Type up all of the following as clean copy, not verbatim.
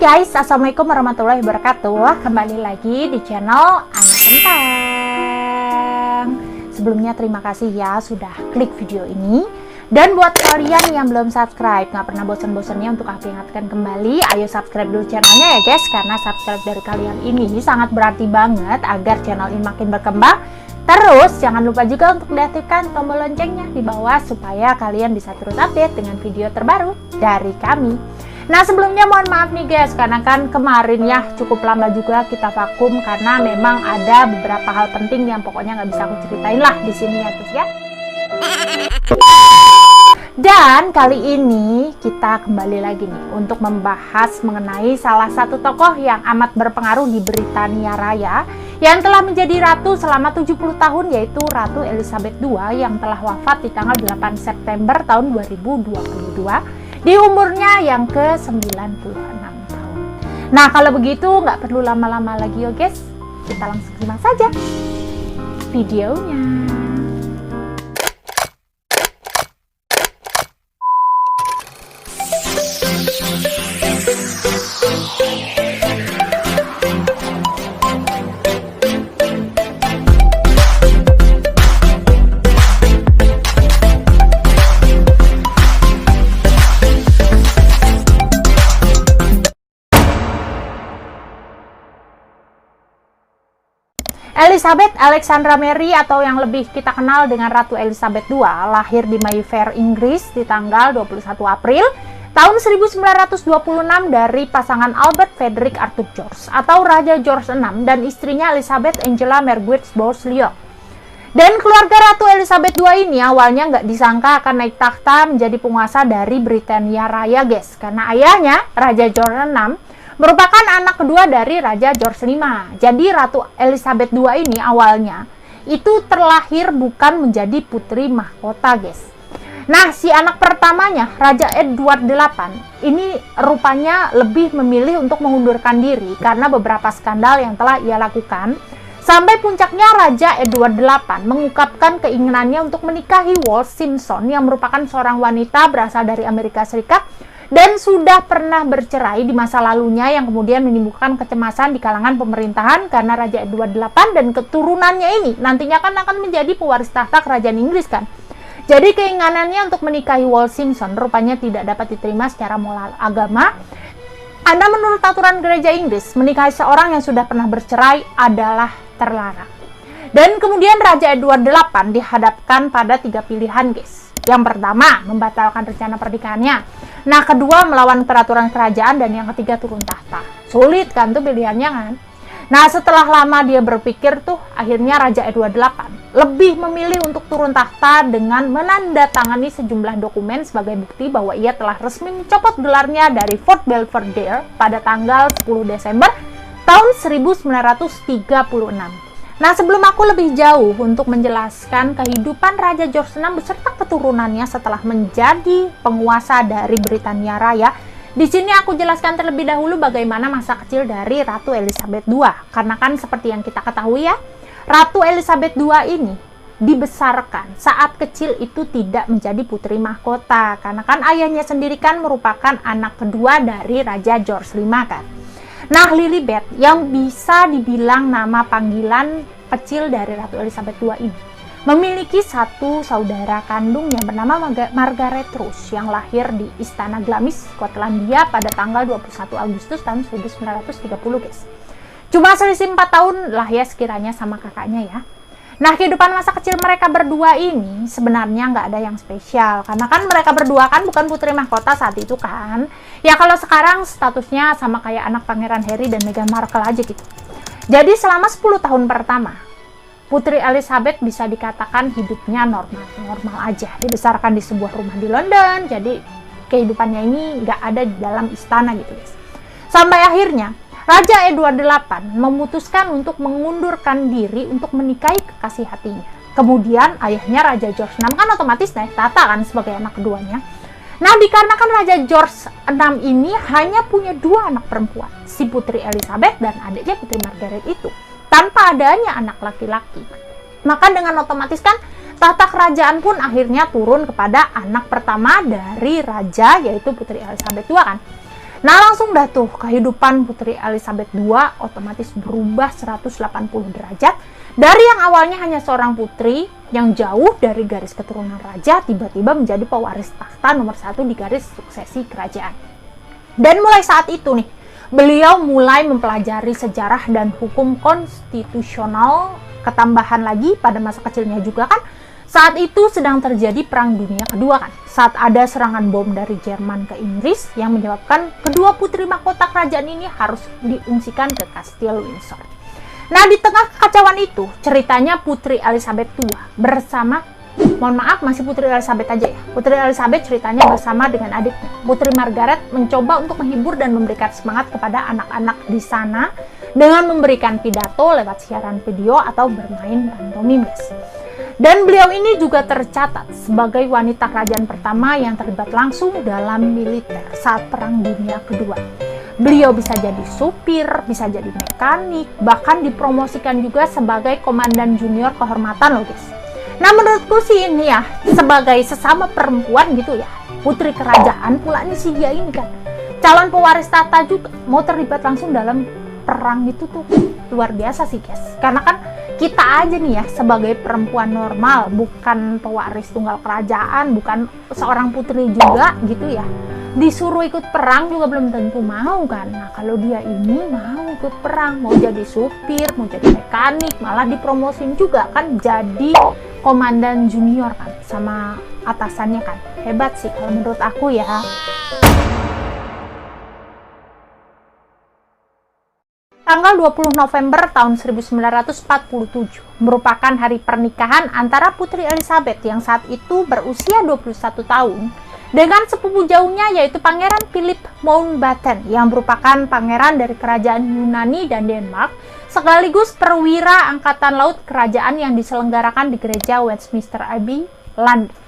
guys, assalamualaikum warahmatullahi wabarakatuh. Kembali lagi di channel Anak Kentang. Sebelumnya terima kasih ya sudah klik video ini. Dan buat kalian yang belum subscribe, nggak pernah bosan-bosannya untuk aku ingatkan kembali, ayo subscribe dulu channelnya ya guys, karena subscribe dari kalian ini sangat berarti banget agar channel ini makin berkembang. Terus jangan lupa juga untuk diaktifkan tombol loncengnya di bawah supaya kalian bisa terus update dengan video terbaru dari kami. Nah, sebelumnya mohon maaf nih guys, karena kan kemarin ya cukup lama juga kita vakum karena memang ada beberapa hal penting yang pokoknya nggak bisa aku ceritain lah di sini ya guys ya. Dan kali ini kita kembali lagi nih untuk membahas mengenai salah satu tokoh yang amat berpengaruh di Britania Raya yang telah menjadi ratu selama 70 tahun, yaitu Ratu Elizabeth II yang telah wafat di tanggal 8 September tahun 2022 di umurnya yang ke-96 tahun. Nah, kalau begitu nggak perlu lama-lama lagi ya guys, kita langsung simak saja videonya. Elizabeth Alexandra Mary atau yang lebih kita kenal dengan Ratu Elizabeth II lahir di Mayfair, Inggris di tanggal 21 April tahun 1926 dari pasangan Albert Frederick Arthur George atau Raja George VI dan istrinya Elizabeth Angela Margaret Bowes-Lyon. Dan keluarga Ratu Elizabeth II ini awalnya nggak disangka akan naik takhta menjadi penguasa dari Britania Raya guys, karena ayahnya Raja George VI merupakan anak kedua dari Raja George V. Jadi Ratu Elizabeth II ini awalnya itu terlahir bukan menjadi putri mahkota guys. Nah, si anak pertamanya Raja Edward VIII ini rupanya lebih memilih untuk mengundurkan diri karena beberapa skandal yang telah ia lakukan. Sampai puncaknya Raja Edward VIII mengungkapkan keinginannya untuk menikahi Wallis Simpson yang merupakan seorang wanita berasal dari Amerika Serikat dan sudah pernah bercerai di masa lalunya, yang kemudian menimbulkan kecemasan di kalangan pemerintahan karena Raja Edward VIII dan keturunannya ini nantinya kan akan menjadi pewaris tahta kerajaan Inggris kan. Jadi keinginannya untuk menikahi Wallis Simpson rupanya tidak dapat diterima secara moral agama. Karena menurut aturan gereja Inggris, menikahi seorang yang sudah pernah bercerai adalah terlarang. Dan kemudian Raja Edward VIII dihadapkan pada 3 pilihan guys. Yang pertama, membatalkan rencana pernikahannya. Nah, kedua, melawan peraturan kerajaan, dan yang ketiga, turun tahta. Sulit kan tuh pilihannya kan? Nah, setelah lama dia berpikir tuh, akhirnya Raja Edward VIII lebih memilih untuk turun tahta dengan menandatangani sejumlah dokumen sebagai bukti bahwa ia telah resmi mencopot gelarnya dari Fort Belvedere pada tanggal 10 Desember tahun 1936. Nah, sebelum aku lebih jauh untuk menjelaskan kehidupan Raja George VI beserta keturunannya setelah menjadi penguasa dari Britania Raya, di sini aku jelaskan terlebih dahulu bagaimana masa kecil dari Ratu Elizabeth II. Karena kan seperti yang kita ketahui ya, Ratu Elizabeth II ini dibesarkan saat kecil itu tidak menjadi putri mahkota. Karena kan ayahnya sendiri kan merupakan anak kedua dari Raja George V kan. Nah, Lilibet yang bisa dibilang nama panggilan kecil dari Ratu Elizabeth II ini memiliki satu saudara kandung yang bernama Margaret Rose yang lahir di Istana Glamis, Skotlandia pada tanggal 21 Agustus tahun 1930 guys. Cuma selisih 4 tahun lah ya sekiranya sama kakaknya ya. Nah, kehidupan masa kecil mereka berdua ini sebenarnya nggak ada yang spesial. Karena kan mereka berdua kan bukan putri mahkota saat itu kan. Ya kalau sekarang statusnya sama kayak anak Pangeran Harry dan Meghan Markle aja gitu. Jadi selama 10 tahun pertama, Putri Elizabeth bisa dikatakan hidupnya normal aja. Dibesarkan di sebuah rumah di London, jadi kehidupannya ini nggak ada di dalam istana gitu guys. Sampai akhirnya Raja Edward VIII memutuskan untuk mengundurkan diri untuk menikahi kekasih hatinya. Kemudian ayahnya Raja George VI kan otomatis naik tahta kan sebagai anak keduanya. Nah, dikarenakan Raja George VI ini hanya punya 2 anak perempuan, si Putri Elizabeth dan adiknya Putri Margaret itu, tanpa adanya anak laki-laki. Maka dengan otomatis kan tahta kerajaan pun akhirnya turun kepada anak pertama dari raja, yaitu Putri Elizabeth II kan. Nah, langsung dah tuh kehidupan Putri Elizabeth II otomatis berubah 180 derajat. Dari yang awalnya hanya seorang putri yang jauh dari garis keturunan raja, tiba-tiba menjadi pewaris tahta nomor 1 di garis suksesi kerajaan. Dan mulai saat itu nih, beliau mulai mempelajari sejarah dan hukum konstitusional. Ketambahan lagi pada masa kecilnya juga kan, saat itu sedang terjadi Perang Dunia Kedua kan, saat ada serangan bom dari Jerman ke Inggris yang menyebabkan kedua putri mahkota kerajaan ini harus diungsikan ke Kastil Windsor. Nah, di tengah kekacauan itu, ceritanya Putri Elizabeth II bersama, mohon maaf masih Putri Elizabeth aja ya, Putri Elizabeth ceritanya bersama dengan adiknya, Putri Margaret, mencoba untuk menghibur dan memberikan semangat kepada anak-anak di sana dengan memberikan pidato lewat siaran video atau bermain pantomimes. Dan beliau ini juga tercatat sebagai wanita kerajaan pertama yang terlibat langsung dalam militer saat Perang Dunia Kedua. Beliau bisa jadi supir, bisa jadi mekanik, bahkan dipromosikan juga sebagai komandan junior kehormatan loh guys. Nah, menurutku sih ini ya, sebagai sesama perempuan gitu ya, putri kerajaan pula nih si dia ini kan, calon pewaris tahta juga, mau terlibat langsung dalam perang itu tuh luar biasa sih guys. Karena kan kita aja nih ya sebagai perempuan normal, bukan pewaris tunggal kerajaan, bukan seorang putri juga gitu ya, disuruh ikut perang juga belum tentu mau kan. Nah, kalau dia ini mau ikut perang, mau jadi supir, mau jadi mekanik, malah dipromosin juga kan jadi komandan junior kan sama atasannya kan. Hebat sih kalau menurut aku ya. Tanggal 20 November tahun 1947 merupakan hari pernikahan antara Putri Elizabeth yang saat itu berusia 21 tahun dengan sepupu jauhnya yaitu Pangeran Philip Mountbatten yang merupakan pangeran dari kerajaan Yunani dan Denmark sekaligus perwira angkatan laut kerajaan yang diselenggarakan di gereja Westminster Abbey, London.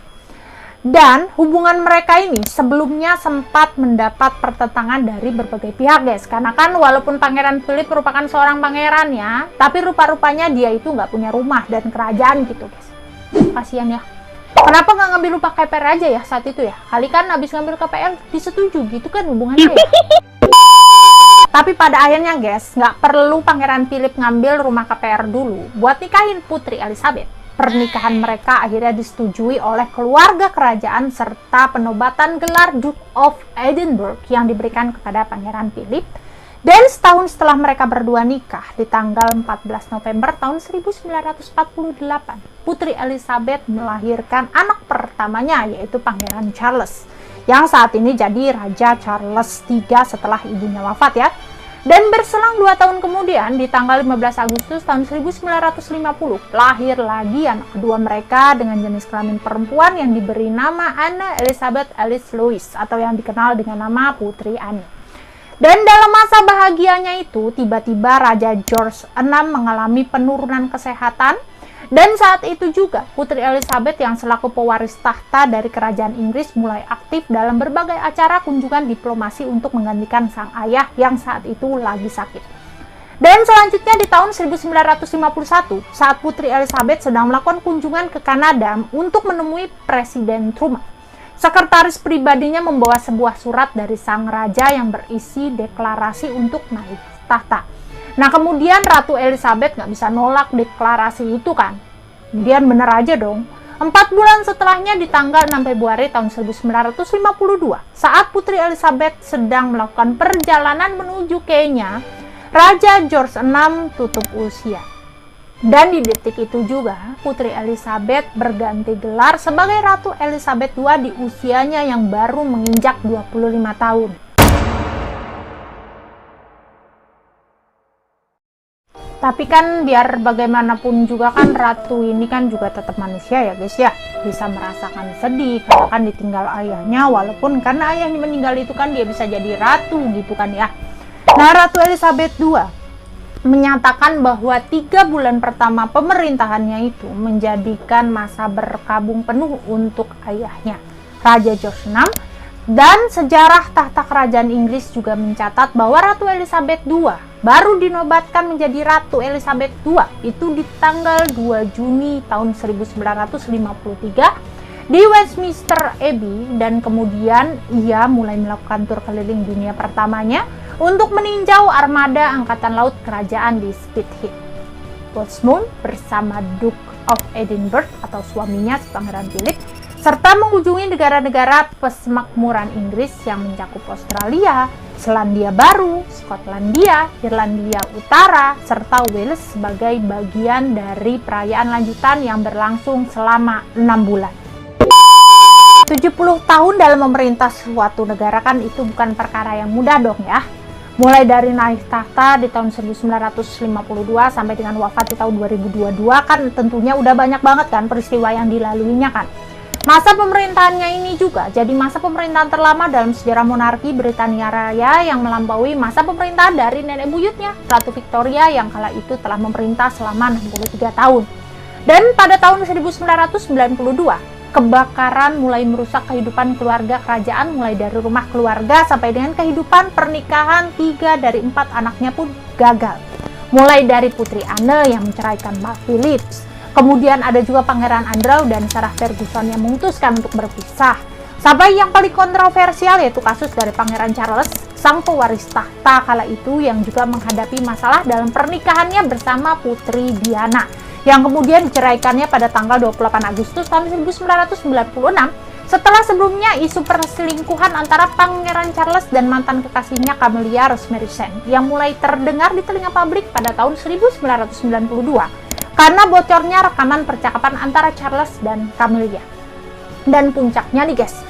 Dan hubungan mereka ini sebelumnya sempat mendapat pertentangan dari berbagai pihak guys. Karena kan walaupun Pangeran Philip merupakan seorang pangeran ya, tapi rupa-rupanya dia itu nggak punya rumah dan kerajaan gitu guys. Kasian ya. Kenapa nggak ngambil rumah KPR aja ya saat itu ya? Kali kan habis ngambil KPR disetujui gitu kan hubungannya ya. Tapi pada akhirnya guys, nggak perlu Pangeran Philip ngambil rumah KPR dulu buat nikahin Putri Elizabeth. Pernikahan mereka akhirnya disetujui oleh keluarga kerajaan serta penobatan gelar Duke of Edinburgh yang diberikan kepada Pangeran Philip. Dan setahun setelah mereka berdua nikah di tanggal 14 November tahun 1948, Putri Elizabeth melahirkan anak pertamanya yaitu Pangeran Charles yang saat ini jadi Raja Charles III setelah ibunya wafat ya. Dan berselang 2 tahun kemudian, di tanggal 15 Agustus tahun 1950, lahir lagi anak kedua mereka dengan jenis kelamin perempuan yang diberi nama Anne Elizabeth Alice Louise atau yang dikenal dengan nama Putri Anne. Dan dalam masa bahagianya itu, tiba-tiba Raja George VI mengalami penurunan kesehatan. Dan saat itu juga Putri Elizabeth yang selaku pewaris tahta dari kerajaan Inggris mulai aktif dalam berbagai acara kunjungan diplomasi untuk menggantikan sang ayah yang saat itu lagi sakit. Dan selanjutnya di tahun 1951 saat Putri Elizabeth sedang melakukan kunjungan ke Kanada untuk menemui Presiden Truman, sekretaris pribadinya membawa sebuah surat dari sang raja yang berisi deklarasi untuk naik tahta. Nah, kemudian Ratu Elizabeth nggak bisa nolak deklarasi itu kan. Kemudian bener aja dong. 4 bulan setelahnya di tanggal 6 Februari tahun 1952, saat Putri Elizabeth sedang melakukan perjalanan menuju Kenya, Raja George VI tutup usia. Dan di detik itu juga, Putri Elizabeth berganti gelar sebagai Ratu Elizabeth II di usianya yang baru menginjak 25 tahun. Tapi kan biar bagaimanapun juga kan ratu ini kan juga tetap manusia ya guys ya. Bisa merasakan sedih karena kan ditinggal ayahnya, walaupun karena ayahnya meninggal itu kan dia bisa jadi ratu gitu kan ya. Nah, Ratu Elizabeth II menyatakan bahwa 3 bulan pertama pemerintahannya itu menjadikan masa berkabung penuh untuk ayahnya, Raja George VI. Dan sejarah tahta kerajaan Inggris juga mencatat bahwa Ratu Elizabeth II baru dinobatkan menjadi Ratu Elizabeth II itu di tanggal 2 Juni tahun 1953 di Westminster Abbey, dan kemudian ia mulai melakukan tur keliling dunia pertamanya untuk meninjau armada angkatan laut kerajaan di Spithead, Portsmouth bersama Duke of Edinburgh atau suaminya Pangeran Philip, serta mengunjungi negara-negara persemakmuran Inggris yang mencakup Australia, Selandia Baru, Skotlandia, Irlandia Utara, serta Wales sebagai bagian dari perayaan lanjutan yang berlangsung selama 6 bulan. 70 tahun dalam memerintah suatu negara kan itu bukan perkara yang mudah dong ya. Mulai dari naik tahta di tahun 1952 sampai dengan wafat di tahun 2022 kan tentunya udah banyak banget kan peristiwa yang dilaluinya kan. Masa pemerintahannya ini juga jadi masa pemerintahan terlama dalam sejarah monarki Britania Raya yang melampaui masa pemerintahan dari nenek buyutnya, Ratu Victoria yang kala itu telah memerintah selama 63 tahun. Dan pada tahun 1992, kebakaran mulai merusak kehidupan keluarga kerajaan, mulai dari rumah keluarga sampai dengan kehidupan pernikahan 3 dari 4 anaknya pun gagal. Mulai dari Putri Anne yang menceraikan Pak Philip, kemudian ada juga Pangeran Andrew dan Sarah Ferguson yang memutuskan untuk berpisah. Sampai yang paling kontroversial yaitu kasus dari Pangeran Charles, sang pewaris tahta kala itu yang juga menghadapi masalah dalam pernikahannya bersama Putri Diana, yang kemudian diceraikannya pada tanggal 28 Agustus tahun 1996 setelah sebelumnya isu perselingkuhan antara Pangeran Charles dan mantan kekasihnya Camelia Rosemary Sand yang mulai terdengar di telinga publik pada tahun 1992 karena bocornya rekaman percakapan antara Charles dan Camelia. Dan puncaknya nih guys,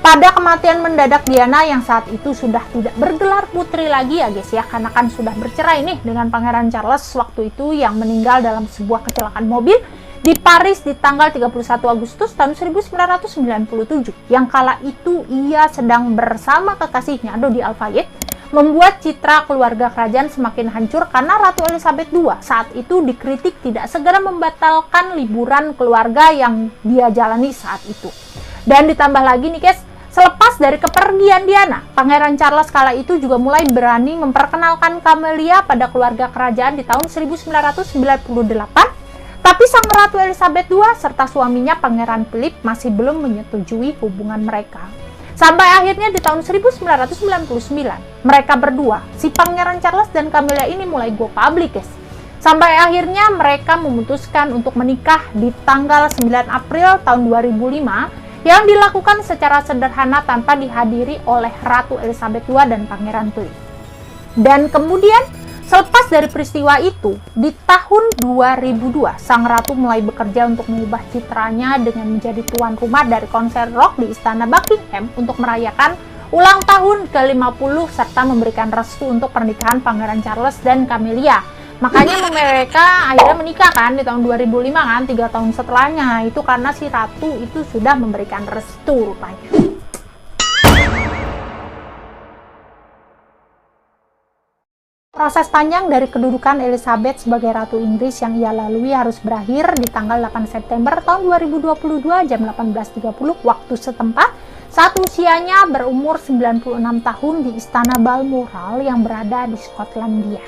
pada kematian mendadak Diana yang saat itu sudah tidak bergelar putri lagi ya guys ya, karena kan sudah bercerai nih dengan Pangeran Charles waktu itu yang meninggal dalam sebuah kecelakaan mobil di Paris di tanggal 31 Agustus tahun 1997, yang kala itu ia sedang bersama kekasihnya Dodi Al-Fayed, membuat citra keluarga kerajaan semakin hancur karena Ratu Elizabeth II saat itu dikritik tidak segera membatalkan liburan keluarga yang dia jalani saat itu. Dan ditambah lagi nih guys, selepas dari kepergian Diana, Pangeran Charles kala itu juga mulai berani memperkenalkan Camelia pada keluarga kerajaan di tahun 1998, tapi sang Ratu Elizabeth II serta suaminya Pangeran Philip masih belum menyetujui hubungan mereka. Sampai akhirnya di tahun 1999, mereka berdua, si Pangeran Charles dan Camelia ini mulai go public guys. Sampai akhirnya mereka memutuskan untuk menikah di tanggal 9 April tahun 2005, yang dilakukan secara sederhana tanpa dihadiri oleh Ratu Elizabeth II dan Pangeran Philip. Dan kemudian selepas dari peristiwa itu, di tahun 2002, sang ratu mulai bekerja untuk mengubah citranya dengan menjadi tuan rumah dari konser rock di Istana Buckingham untuk merayakan ulang tahun ke-50 serta memberikan restu untuk pernikahan Pangeran Charles dan Camelia. Makanya mereka akhirnya menikah kan di tahun 2005 kan, 3 tahun setelahnya, itu karena si ratu itu sudah memberikan restu rupanya. Proses panjang dari kedudukan Elizabeth sebagai Ratu Inggris yang ia lalui harus berakhir di tanggal 8 September tahun 2022 jam 18.30 waktu setempat saat usianya berumur 96 tahun di Istana Balmoral yang berada di Skotlandia.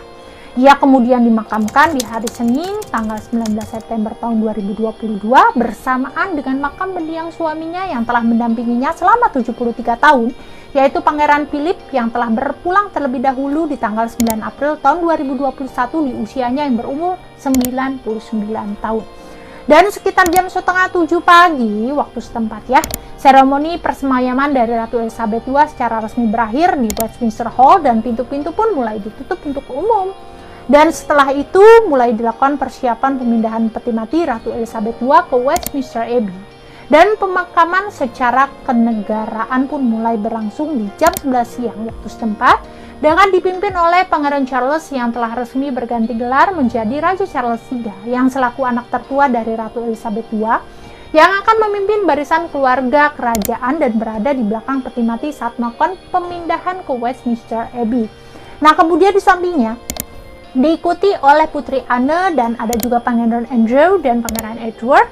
Ia kemudian dimakamkan di hari Senin tanggal 19 September tahun 2022 bersamaan dengan makam mendiang suaminya yang telah mendampinginya selama 73 tahun, yaitu Pangeran Philip yang telah berpulang terlebih dahulu di tanggal 9 April tahun 2021 di usianya yang berumur 99 tahun. Dan sekitar jam setengah 7 pagi waktu setempat ya, seremoni persemayaman dari Ratu Elizabeth II secara resmi berakhir di Westminster Hall dan pintu-pintu pun mulai ditutup untuk umum. Dan setelah itu mulai dilakukan persiapan pemindahan peti mati Ratu Elizabeth II ke Westminster Abbey. Dan pemakaman secara kenegaraan pun mulai berlangsung di jam 11 siang waktu setempat dengan dipimpin oleh Pangeran Charles yang telah resmi berganti gelar menjadi Raja Charles III yang selaku anak tertua dari Ratu Elizabeth II yang akan memimpin barisan keluarga kerajaan dan berada di belakang peti mati saat melakukan pemindahan ke Westminster Abbey. Nah, kemudian di sampingnya diikuti oleh Putri Anne dan ada juga Pangeran Andrew dan Pangeran Edward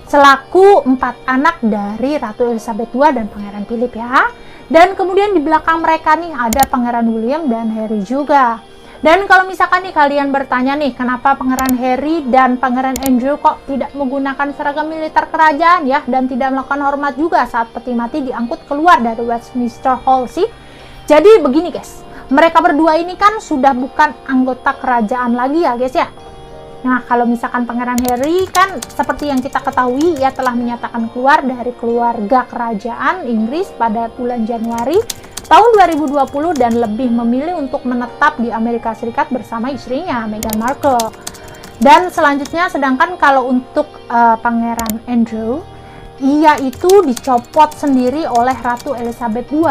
selaku 4 anak dari Ratu Elizabeth II dan Pangeran Philip ya. Dan kemudian di belakang mereka nih ada Pangeran William dan Harry juga. Dan kalau misalkan nih kalian bertanya nih, kenapa Pangeran Harry dan Pangeran Andrew kok tidak menggunakan seragam militer kerajaan ya, dan tidak melakukan hormat juga saat peti mati diangkut keluar dari Westminster Hall sih? Jadi begini guys, mereka berdua ini kan sudah bukan anggota kerajaan lagi ya guys ya. Nah, kalau misalkan Pangeran Harry kan seperti yang kita ketahui, ia telah menyatakan keluar dari keluarga kerajaan Inggris pada bulan Januari tahun 2020 dan lebih memilih untuk menetap di Amerika Serikat bersama istrinya Meghan Markle. Dan selanjutnya, sedangkan kalau untuk Pangeran Andrew, ia itu dicopot sendiri oleh Ratu Elizabeth II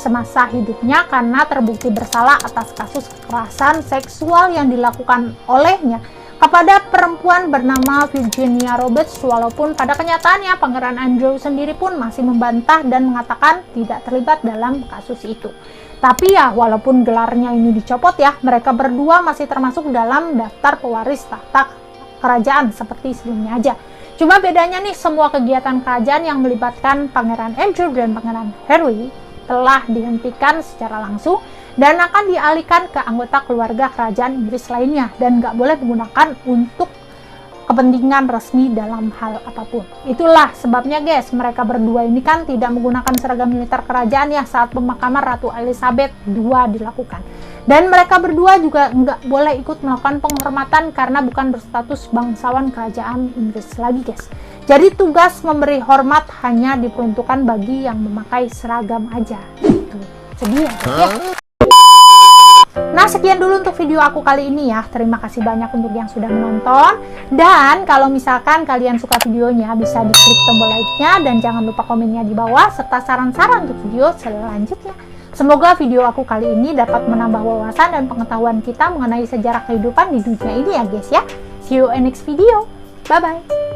semasa hidupnya karena terbukti bersalah atas kasus kekerasan seksual yang dilakukan olehnya kepada perempuan bernama Virginia Roberts, walaupun pada kenyataannya Pangeran Andrew sendiri pun masih membantah dan mengatakan tidak terlibat dalam kasus itu. Tapi ya, walaupun gelarnya ini dicopot ya, mereka berdua masih termasuk dalam daftar pewaris tahta kerajaan seperti sebelumnya aja. Cuma bedanya nih, semua kegiatan kerajaan yang melibatkan Pangeran Andrew dan Pangeran Harry telah dihentikan secara langsung dan akan dialihkan ke anggota keluarga kerajaan Inggris lainnya dan nggak boleh menggunakan untuk kepentingan resmi dalam hal apapun. Itulah sebabnya guys, mereka berdua ini kan tidak menggunakan seragam militer kerajaan ya saat pemakaman Ratu Elizabeth II dilakukan. Dan mereka berdua juga nggak boleh ikut melakukan penghormatan karena bukan berstatus bangsawan kerajaan Inggris lagi guys. Jadi tugas memberi hormat hanya diperuntukkan bagi yang memakai seragam aja. Itu sedih ya. Nah, sekian dulu untuk video aku kali ini ya. Terima kasih banyak untuk yang sudah menonton. Dan kalau misalkan kalian suka videonya, bisa diklik tombol like-nya dan jangan lupa komennya di bawah serta saran-saran untuk video selanjutnya. Semoga video aku kali ini dapat menambah wawasan dan pengetahuan kita mengenai sejarah kehidupan di dunia ini ya guys ya. See you in next video. Bye bye.